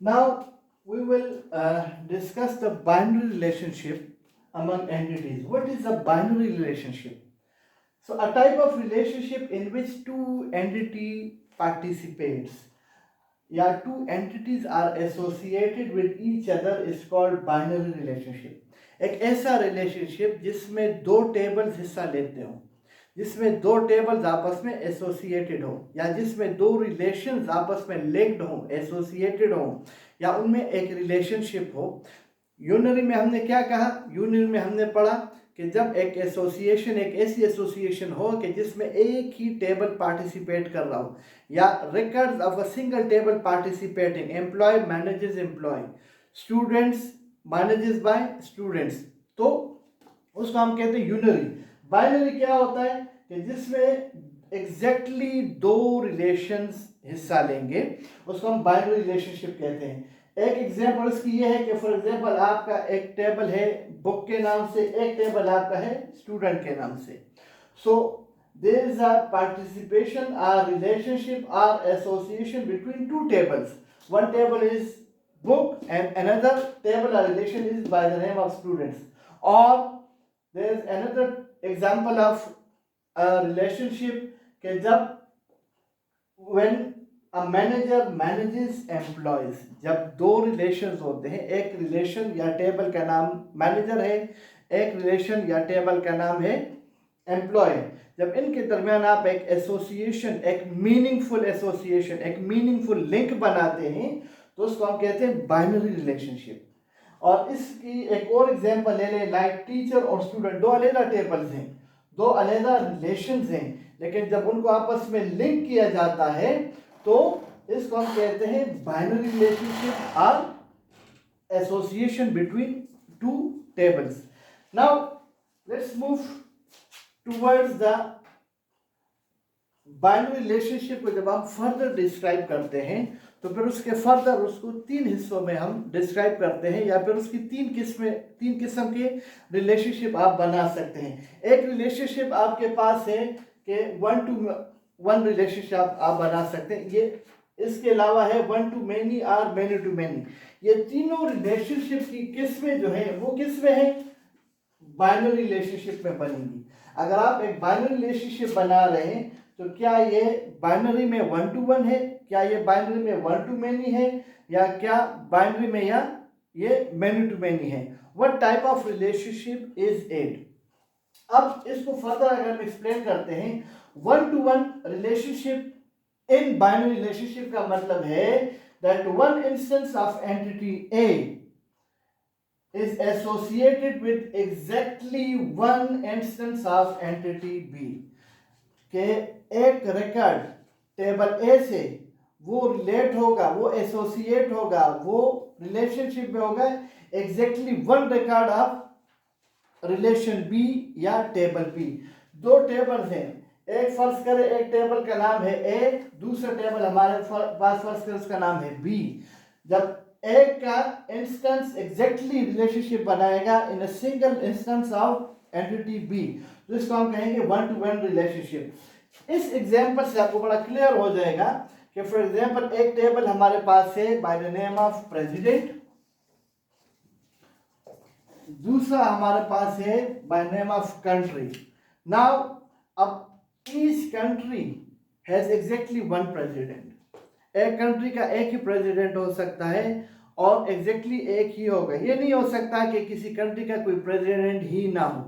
Now we will discuss the binary relationship among entities. What is a binary relationship? So a type of relationship in which two entity participates, yeah, two entities are associated with each other is called binary relationship. एक ऐसा relationship जिसमें दो tables हिस्सा लेते हो, जिसमें दो tables आपस में एसोसिएटेड हो, या जिसमें दो रिलेशंस आपस में लिंक्ड हो, एसोसिएटेड हो, या उनमें एक रिलेशनशिप हो. यूनरी में हमने क्या कहा? यूनरी में हमने पढ़ा कि जब एक एसोसिएशन एक ऐसी एसोसिएशन हो कि जिसमें एक ही टेबल पार्टिसिपेट कर रहा हो, या records of a single table participating, employee manages employee, students manages by students, तो उसको हम कहते हैं यूनरी. बाइनरी क्या होता है कि जिसमें एग्जैक्टली दो रिलेशंस हिस्सा लेंगे, उसको हम बाइनरी रिलेशनशिप कहते हैं. एक एग्जांपल इसकी ये है कि फॉर एग्जांपल आपका एक टेबल है बुक के नाम से, एक टेबल आपका है स्टूडेंट के नाम से. So there is a participation और रिलेशनशिप और association between two tables. One table is book and another table or relation is by the name of students. Or there is another example of a relationship कि जब when a manager manages employees, जब दो relations होते हैं, एक relation या table का नाम मैनेजर है, एक relation या टेबल का नाम है एम्प्लॉय, जब इनके दरमियान आप एक एसोसिएशन, एक मीनिंगफुल एसोसिएशन, एक मीनिंगफुल लिंक बनाते हैं, तो उसको हम कहते हैं बाइनरी रिलेशनशिप. और इसकी एक और एग्जांपल ले लें, लाइक टीचर और स्टूडेंट, दो अलग टेबल्स हैं, दो अलग रिलेशंस हैं, लेकिन जब उनको आपस में लिंक किया जाता है तो इसको हम कहते हैं बाइनरी रिलेशनशिप और association between two tables. Now let's move towards the binary relationship को जब हम फर्दर डिस्क्राइब करते हैं तो फिर उसके फर्दर उसको तीन हिस्सों में हम डिस्क्राइब करते हैं, या फिर उसकी तीन किस्म के रिलेशनशिप आप बना सकते हैं. एक रिलेशनशिप आपके पास है कि वन टू वन रिलेशनशिप आप बना सकते हैं. ये इसके अलावा है वन टू मैनी और मैनी टू मैनी. ये तीनों रिलेशनशिप की किस्में जो है वो किस्में हैं बाइनरी रिलेशनशिप में बनेंगी. अगर आप एक बाइनरी रिलेशनशिप बना रहे हैं तो क्या ये बाइनरी में वन टू वन है, क्या ये बाइनरी में वन टू मैनी है, या क्या बाइनरी में या ये मैनी टू मैनी है. What type of relationship is it? अब इसको फर्दर अगर हम एक्सप्लेन करते हैं, one to one relationship in binary relationship का मतलब है that one instance of entity A is associated with exactly one instance of entity B. के एक रिकॉर्ड टेबल ए से वो रिलेट होगा, वो एसोसिएट होगा, वो रिलेशनशिप में होगा exactly one record of relation B या टेबल बी. दो टेबल्स हैं, एक फर्ज करें एक टेबल का नाम है ए, दूसरा टेबल हमारे पास फर्ज करें उसका नाम है बी. जब एक का इंस्टेंस एग्जैक्टली रिलेशनशिप बनाएगा in a single instance of entity B, तो इसको हम कहेंगे वन टू वन रिलेशनशिप. इस एग्जांपल से आपको बड़ा क्लियर हो जाएगा कि फॉर एग्जांपल एक टेबल हमारे पास है by the name of president, दूसरा हमारे पास है by name of country. Now अब each country has exactly one president. एक कंट्री का एक ही प्रेसिडेंट हो सकता है और एग्जैक्टली एक ही होगा. ये नहीं हो सकता कि किसी कंट्री का कोई प्रेसिडेंट ही ना हो,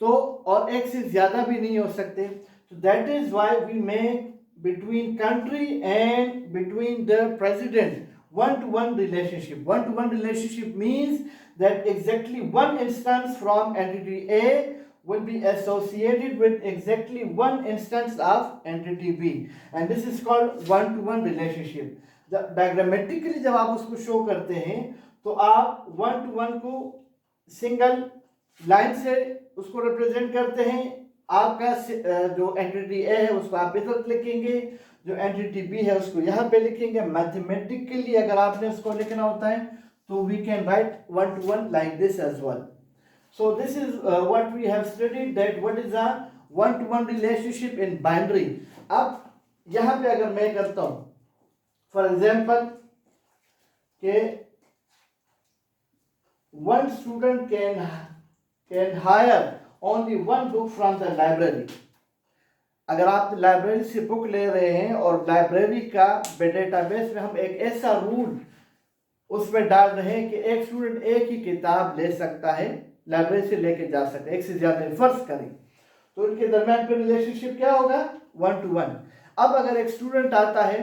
तो और एक से ज्यादा भी नहीं हो सकते. तो that is why we make between country and between the president one to one relationship. One to one relationship means that exactly one instance from entity A will be associated with exactly one instance of entity B, and this is called one to one relationship. Diagrammatically जब आप उसको show करते हैं तो आप one to one को single line से उसको रिप्रेजेंट करते हैं. आपका जो एंटिटी ए है उसको आप इधर लिखेंगे, जो एंटिटी बी है उसको यहाँ पे लिखेंगे. मैथमेटिकली अगर आपने उसको लिखना होता है तो we can write one to one like this as well. So this is what we have studied, that what is a one-to-one relationship in binary. अब यहाँ पे अगर मैं करता हूँ फॉर एग्जाम्पल कि one student can hire only one book from the library. अगर आप लाइब्रेरी से बुक ले रहे हैं और लाइब्रेरी का डेटाबेस में हम एक ऐसा रूल उसमें डाल रहे हैं कि एक स्टूडेंट एक ही किताब ले सकता है, लाइब्रेरी से लेके जा सकता है, एक से ज्यादा फर्ज करें तो इनके दरमियान पे रिलेशनशिप क्या होगा, 1 to 1। अब अगर एक स्टूडेंट आता है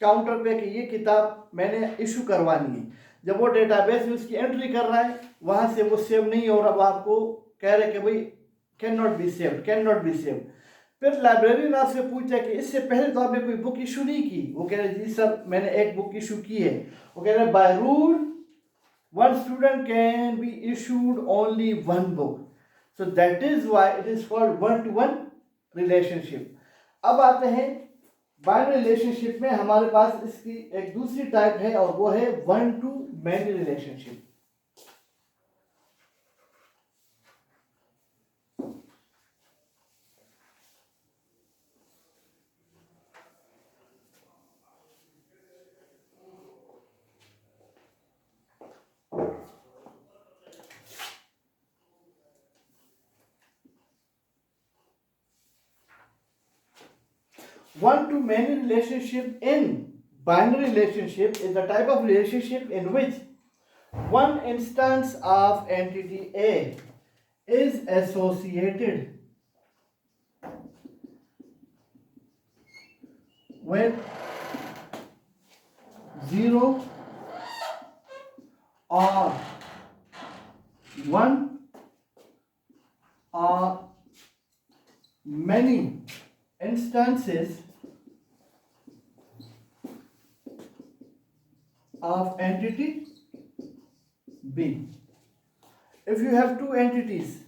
काउंटर पे कि ये किताब मैंने इशू करवानी है, जब वो डेटाबेस में उसकी एंट्री कर रहा है वहां से वो सेव नहीं हो रहा, अब आपको कह रहे कि भाई कैन नॉट बी सेव्ड। फिर लाइब्रेरियन आपसे पूछा कि इससे पहले तो आपने कोई बुक इशू नहीं की, वो कह रहे जी सर मैंने एक बुक इशू की है। वो कह रहे by rule one student can be issued only one book, so that is why it is called 1 to 1 relationship. अब आते हैं बाइनरी रिलेशनशिप में, हमारे पास इसकी एक दूसरी टाइप है और वो है 1 to many relationship. One to many relationship in binary relationship is a type of relationship in which one instance of entity A is associated with 0 or 1 or many instances of entity B. If you have two entities,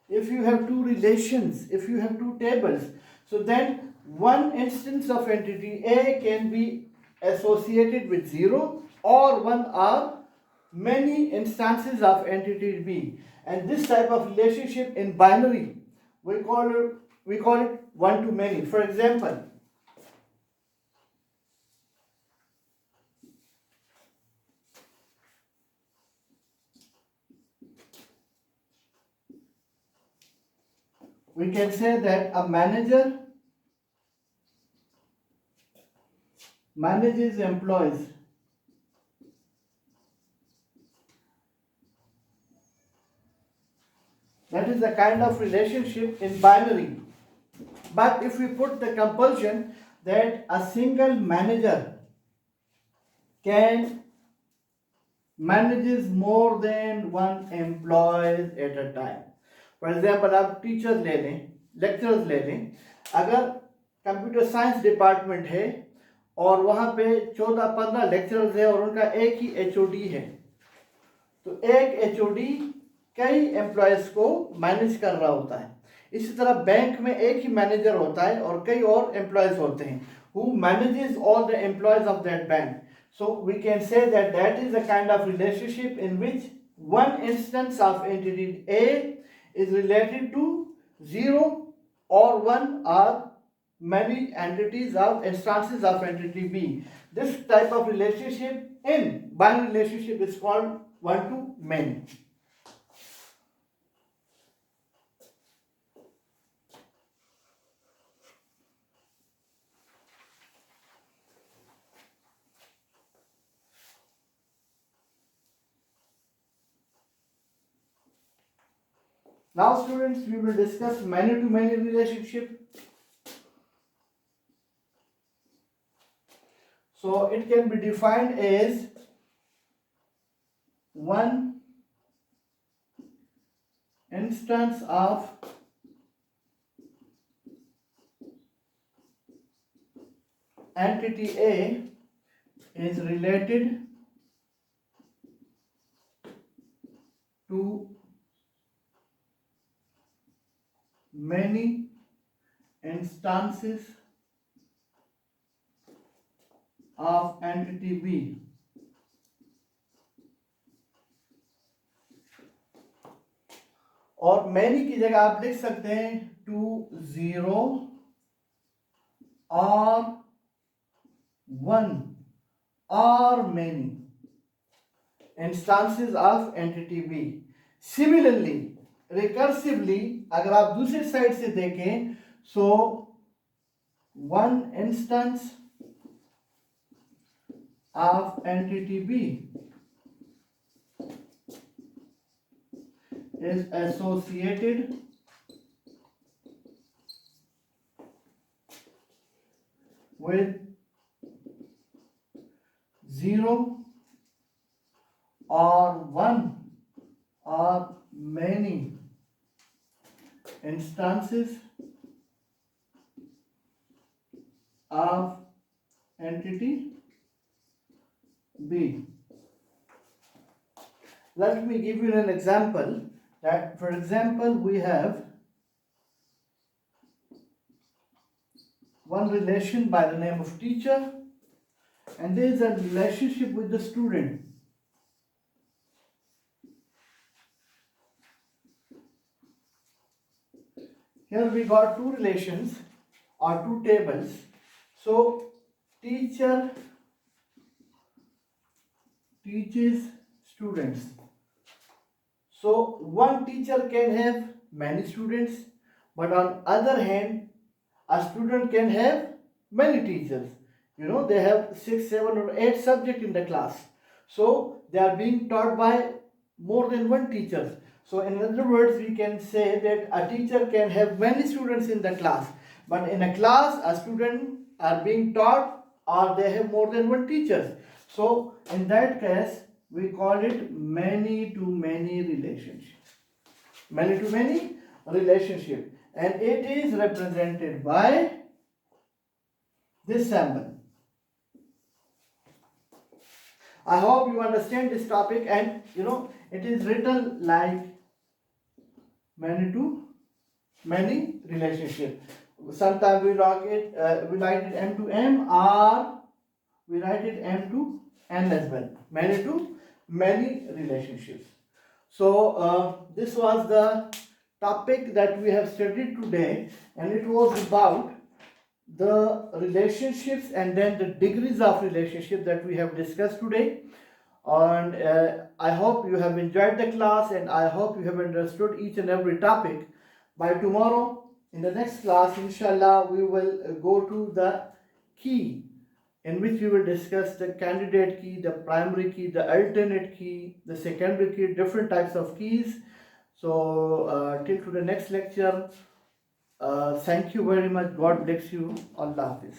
if you have two relations, if you have two tables, so then one instance of entity A can be associated with 0 or 1 or many instances of entity B. And this type of relationship in binary, we call it 1 to many. For example, we can say that a manager manages employees. That is a kind of relationship in binary. But if we put the compulsion that a single manager can manages more than one employees at a time. For example, आप teachers ले लें, lecturers ले लें, अगर computer science department है और वहाँ पे 14-15 लेक्चरर्स है और उनका एक ही एचओडी है, तो एक एचओडी कई एम्प्लॉयज को मैनेज कर रहा होता है। इसी तरह बैंक में एक ही मैनेजर होता है और कई और एम्प्लॉयज होते हैं who manages all the employees of that bank. So we can say that that is a kind of relationship in which one instance of entity A is related to 0 or 1 or many entities of instances of entity B. This type of relationship in binary relationship is called 1 to many. Now students, we will discuss many to many relationship. So it can be defined as one instance of entity A is related to many instances of entity B. और many की जगह आप लिख सकते हैं to 0 or 1 or many. instances of entity B. Similarly, recursively, अगर आप दूसरी साइड से देखें, so one instance of entity B is associated with 0 or 1 or many instances of entity B. Let me give you an example. That, for example, we have one relation by the name of teacher, and there is a relationship with the student. Here we got two relations or two tables. So teacher teaches students. So one teacher can have many students, but on other hand, a student can have many teachers. You know, they have 6, 7 or 8 subjects in the class. So they are being taught by more than one teacher. So in other words, we can say that a teacher can have many students in the class, but in a class, a student are being taught or they have more than one teachers. So in that case, we call it many to many relationship. Many to many relationship, and it is represented by this symbol. I hope you understand this topic, and you know it is written like many to many relationship. Sometimes we write it M to M, or we write it M to N as well. Many to many relationships. So this was the topic that we have studied today, and it was about the relationships and then the degrees of relationship that we have discussed today. And I hope you have enjoyed the class, and I hope you have understood each and every topic. By tomorrow, in the next class, inshallah, we will go to the key, in which we will discuss the candidate key, the primary key, the alternate key, the secondary key, different types of keys. So till to the next lecture, thank you very much. God bless you. Allah Hafiz.